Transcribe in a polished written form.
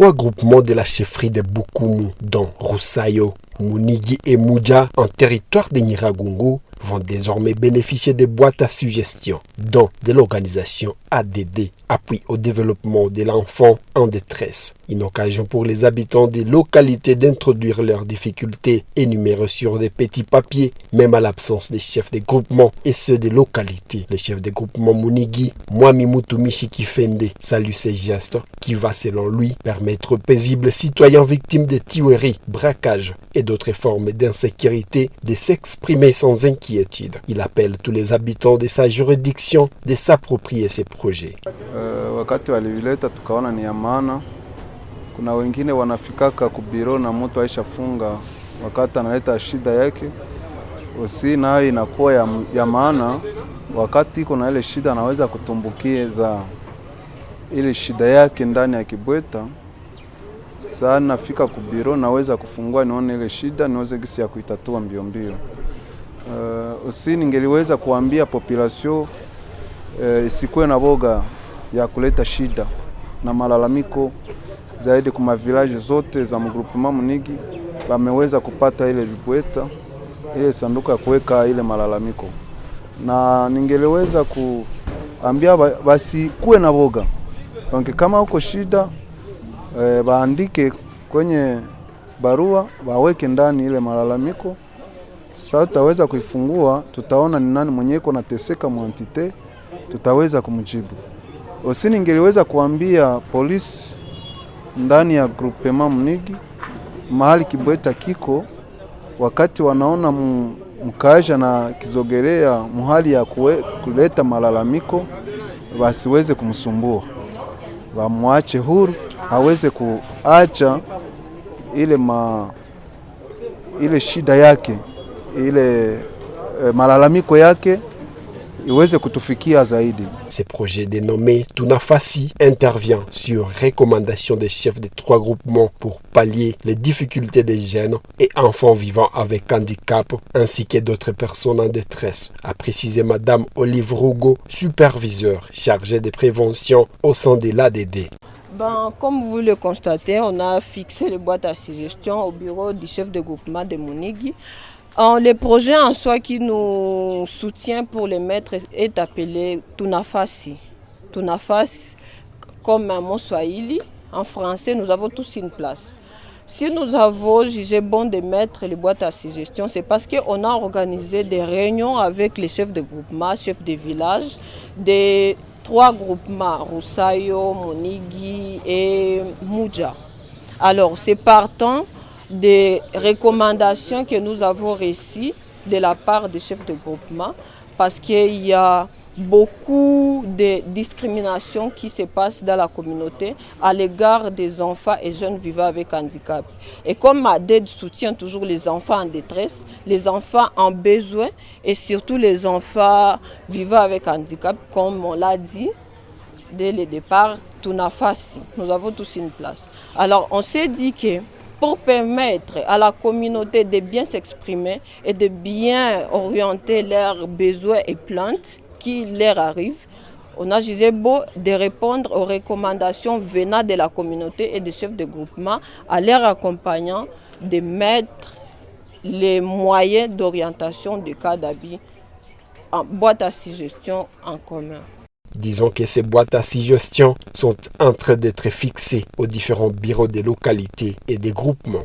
3 groupements de la chefferie de Bukumu, dont Rusayo, Munigi et Muja, en territoire de Nyiragongo, vont désormais bénéficier des boîtes à suggestions, dont de l'organisation ADD, appui au développement de l'enfant en détresse. Une occasion pour les habitants des localités d'introduire leurs difficultés énumérées sur des petits papiers, même à l'absence des chefs des groupements et ceux des localités. Le chef des groupements Munigi, Mwami Mutumishi Kifende, salue ces gestes qui va, selon lui, permettre aux paisibles citoyens victimes de tueries, braquages et d'autres formes d'insécurité de s'exprimer sans inquiétude. Il appelle tous les habitants de sa juridiction de s'approprier ces projets. Wakati walivileta tukaona ni ya maana. Kuna wengine wanafikaka kubiro na mtu aishafunga wakati analeta shida yake. Osi nayo inakuwa ya maana wakati kuna ile shida anaweza kutumbukiza ile shida yake ndani ya kibweta. Sana fika kubiro naweza kufungua nione ile shida niweze gisi ya kuitatua mbio mbio. Osi ningeliweza kuambia population isikuwe na boga ya kuleta shida na malalamiko zaidi kuma village zote za mgrupema Munigi wameweza kupata ile vibweta ile sanduku ya kuweka ile malalamiko, na ningeliweza kuambia basi kuwe na boga. Donc kama uko shida baandike kwenye barua waweke ndani ile malalamiko. Sasa tutaweza kuifungua, tutaona ni nani mwenye yuko nateseka mwantite, tutaweza kumjibu. Osi ningeliweza kuambia polisi ndani ya grupema Munigi mahali kibweta kiko, wakati wanaona mkaja na kizogelea muhali ya kuleta malalamiko, wasiweze kumsumbua, wamwache huru aweze kuacha ile shida yake, ile malalamiko yake iweze kutufikia zaidi. Ce projet dénommé Tunafasi intervient sur recommandation des chefs des 3 groupements pour pallier les difficultés des jeunes et enfants vivant avec handicap ainsi que d'autres personnes en détresse, a précisé Madame Olive Rougo, superviseur chargé de prévention au sein de l'ADD. Comme vous le constatez, on a fixé les boîtes à suggestions au bureau du chef de groupement de Munigi. Le projet en soi qui nous soutient pour les mettre est appelé Tunafasi. Tunafasi, comme un mot swahili, en français, nous avons tous une place. Si nous avons jugé bon de mettre les boîtes à suggestions, c'est parce qu'on a organisé des réunions avec les chefs de groupement, chefs de village, des 3 groupements, Rusayo, Munigi et Muja. Alors, c'est partant des recommandations que nous avons reçues de la part des chefs de groupement, parce qu'il y a beaucoup de discrimination qui se passe dans la communauté à l'égard des enfants et jeunes vivant avec handicap. Et comme ADD soutient toujours les enfants en détresse, les enfants en besoin et surtout les enfants vivant avec handicap, comme on l'a dit dès le départ, Tunafasi, nous avons tous une place. Alors on s'est dit que pour permettre à la communauté de bien s'exprimer et de bien orienter leurs besoins et plaintes qui leur arrivent, on a jugé beau de répondre aux recommandations venant de la communauté et des chefs de groupement à leur accompagnant de mettre les moyens d'orientation des cas d'habits en boîte à suggestions en commun. Disons que ces boîtes à suggestions sont en train d'être fixées aux différents bureaux des localités et des groupements.